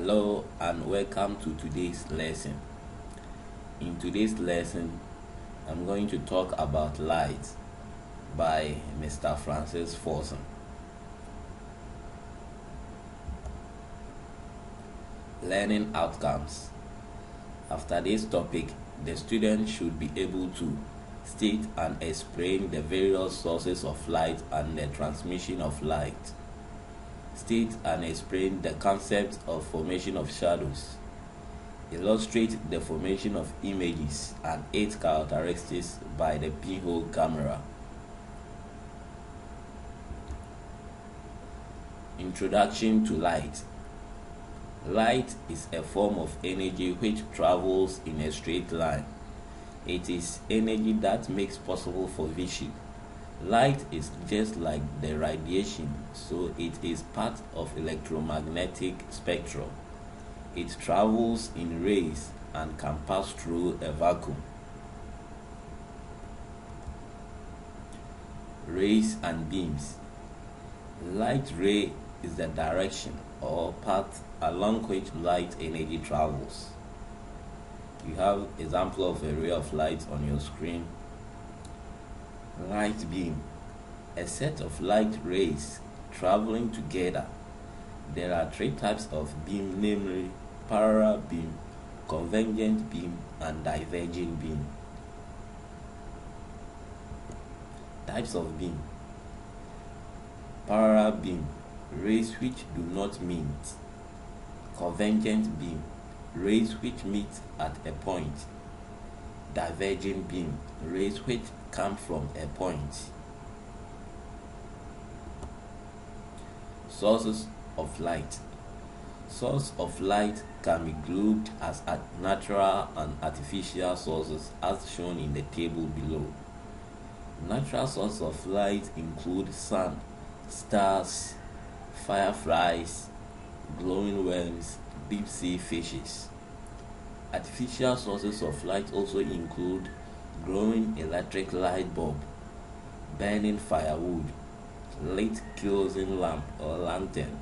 Hello and welcome to today's lesson. In today's lesson, I'm going to talk about light by Mr. Francis Forson. Learning outcomes. After this topic, the student should be able to state and explain the various sources of light and the transmission of light. State and explain the concept of formation of shadows. Illustrate the formation of images and its characteristics by the pinhole camera. Introduction to light. Light is a form of energy which travels in a straight line. It is energy that makes possible for vision. Light is just like the radiation, so it is part of electromagnetic spectrum. It travels in rays and can pass through a vacuum. Rays and beams. Light ray is the direction or path along which light energy travels. You have example of a ray of light on your screen. Light beam, a set of light rays traveling together. There are three types of beam, namely parallel beam, convergent beam, and divergent beam. Types of beam. Parallel beam, rays which do not meet. Convergent beam, rays which meet at a point. Divergent beam, rays which come from a point. Sources of light. Source of light can be grouped as natural and artificial sources as shown in the table below. Natural sources of light include sun, stars, fireflies, glowing worms, deep sea fishes. Artificial sources of light also include glowing electric light bulb, burning firewood, lit kerosene lamp or lantern,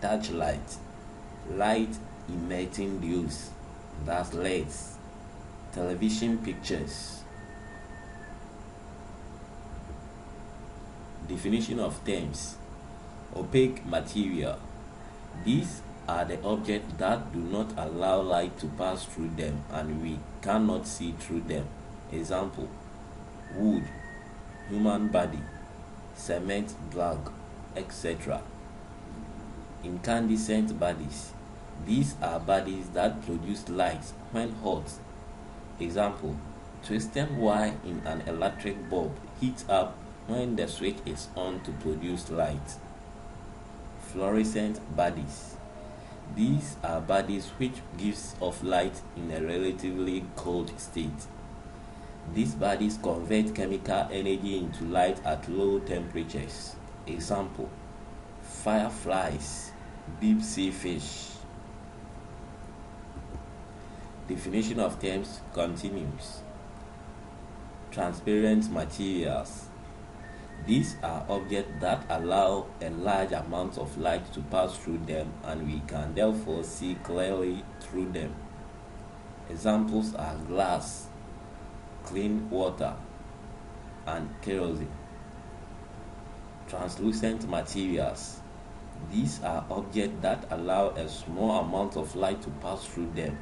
touchlight, light emitting diodes, that's LEDs, television pictures. Definition of terms. Opaque material. These are the objects that do not allow light to pass through them and we cannot see through them. Example: wood, human body, cement block, etc. Incandescent bodies. These are bodies that produce light when hot. Example: twisted wire in an electric bulb heats up when the switch is on to produce light. Fluorescent bodies. These are bodies which gives off light in a relatively cold state. These bodies convert chemical energy into light at low temperatures. Example: fireflies, deep sea fish. Definition of terms continues. Transparent materials. These are objects that allow a large amount of light to pass through them and we can therefore see clearly through them. Examples are glass, clean water, and kerosene. Translucent materials. These are objects that allow a small amount of light to pass through them,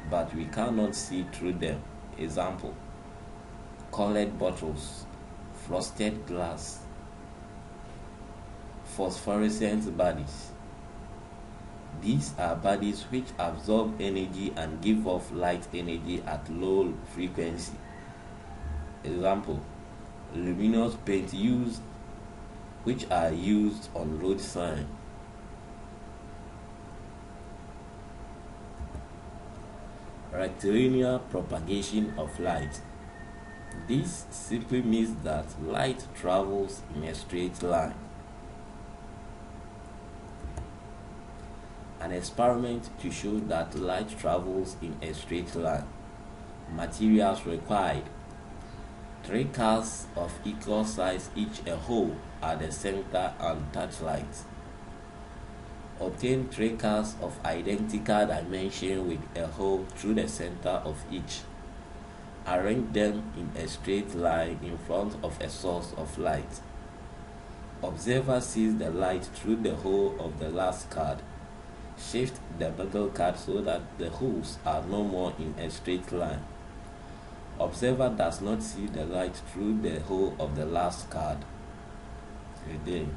but we cannot see through them. Example: colored bottles, frosted glass. Phosphorescent bodies. These are bodies which absorb energy and give off light energy at low frequency. Example: luminous paint which are used on road sign. Rectilinear propagation of light. This simply means that light travels in a straight line. An experiment to show that light travels in a straight line. Materials required: 3 cars of equal size, each a hole at the center and touchlight. Obtain trackers of identical dimension with a hole through the center of each. Arrange them in a straight line in front of a source of light. Observer sees the light through the hole of the last card. Shift the middle card so that the holes are no more in a straight line. Observer does not see the light through the hole of the last card. Again,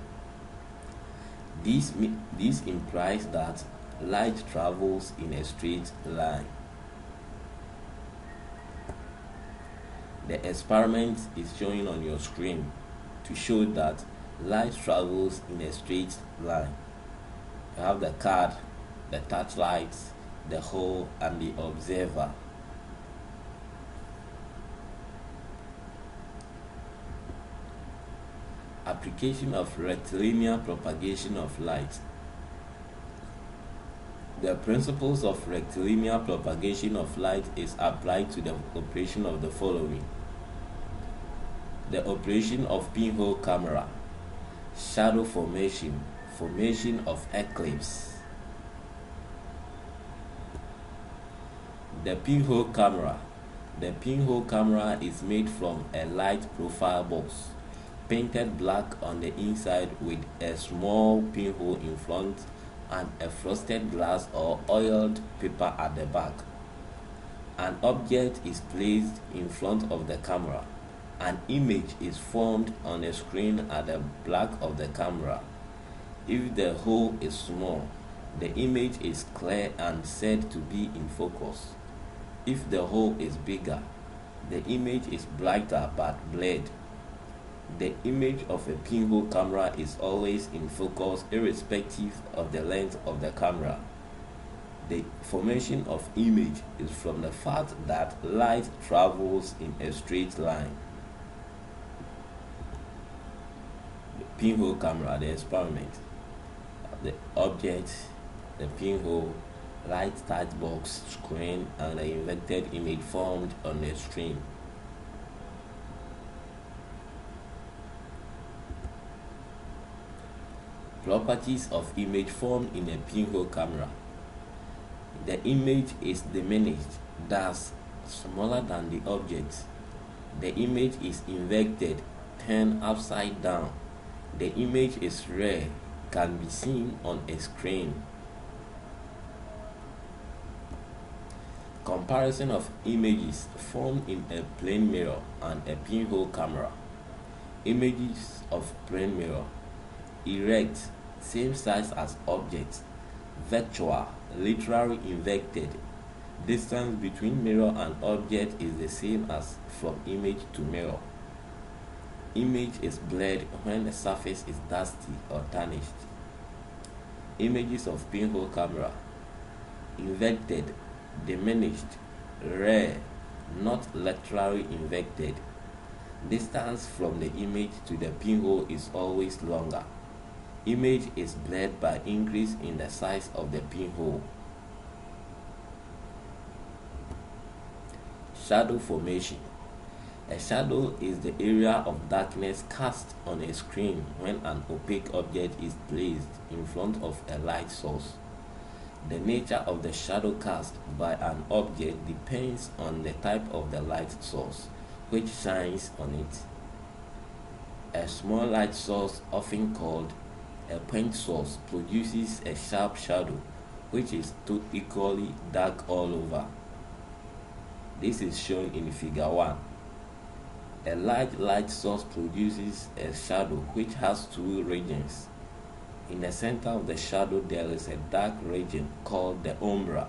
this implies that light travels in a straight line. The experiment is showing on your screen to show that light travels in a straight line. You have the card, the touchlight, the hole, and the observer. Application of rectilinear propagation of light. The principles of rectilinear propagation of light is applied to the operation of the following: the operation of pinhole camera, shadow formation, formation of eclipse. The pinhole camera. The pinhole camera is made from a light profile box, painted black on the inside with a small pinhole in front and a frosted glass or oiled paper at the back. An object is placed in front of the camera. An image is formed on a screen at the back of the camera. If the hole is small, the image is clear and said to be in focus. If the hole is bigger, the image is brighter but blurred. The image of a pinhole camera is always in focus irrespective of the length of the camera. The formation of image is from the fact that light travels in a straight line. The pinhole camera, the experiment. The object, the pinhole, light touch box, screen, and the inverted image formed on the screen. Properties of image formed in a pinhole camera. The image is diminished, thus smaller than the object. The image is inverted, turned upside down. The image is rare, can be seen on a screen. Comparison of images formed in a plane mirror and a pinhole camera. Images of plane mirror: erect, same size as object; virtual, literally inverted. Distance between mirror and object is the same as from image to mirror. Image is blurred when the surface is dusty or tarnished. Images of pinhole camera: inverted, diminished, rare, not literally inverted. Distance from the image to the pinhole is always longer. Image is blurred by increase in the size of the pinhole. Shadow formation. A shadow is the area of darkness cast on a screen when an opaque object is placed in front of a light source. The nature of the shadow cast by an object depends on the type of the light source which shines on it. A small light source, often called a point source, produces a sharp shadow which is equally dark all over. This is shown in figure 1. A large light source produces a shadow which has two regions. In the center of the shadow there is a dark region called the umbra,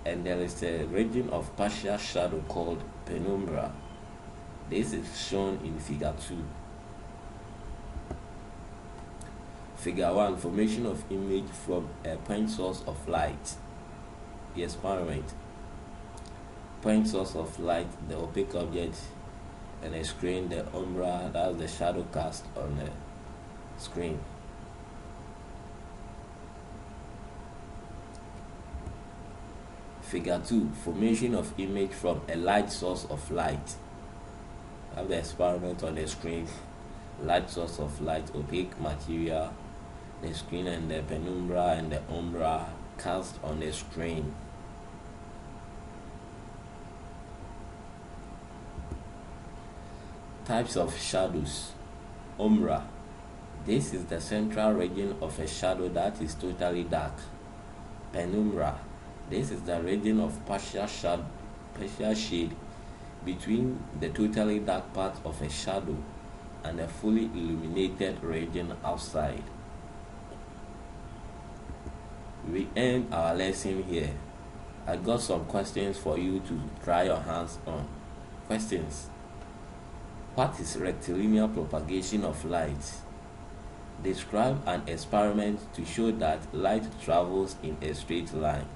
and there is a region of partial shadow called penumbra. This is shown in figure 2. Figure 1. Formation of image from a point source of light. The experiment. Point source of light, the opaque object, and a screen, the umbra, that's the shadow cast on the screen. Figure 2. Formation of image from a light source of light. I have the experiment on the screen. Light source of light, opaque material, the screen and the penumbra and the umbra cast on the screen. Types of shadows. Umbra. This is the central region of a shadow that is totally dark. Penumbra. This is the region of partial shade between the totally dark part of a shadow and a fully illuminated region outside. We end our lesson here. I got some questions for you to try your hands on. Questions. What is rectilinear propagation of light? Describe an experiment to show that light travels in a straight line.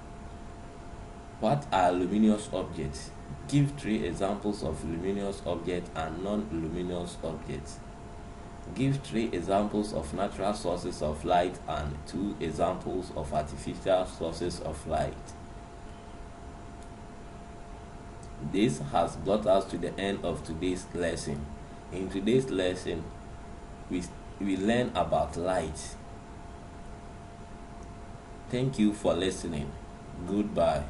What are luminous objects? Give 3 examples of luminous objects and non-luminous objects. Give 3 examples of natural sources of light and 2 examples of artificial sources of light. This has brought us to the end of today's lesson. In today's lesson, we learn about light. Thank you for listening. Goodbye.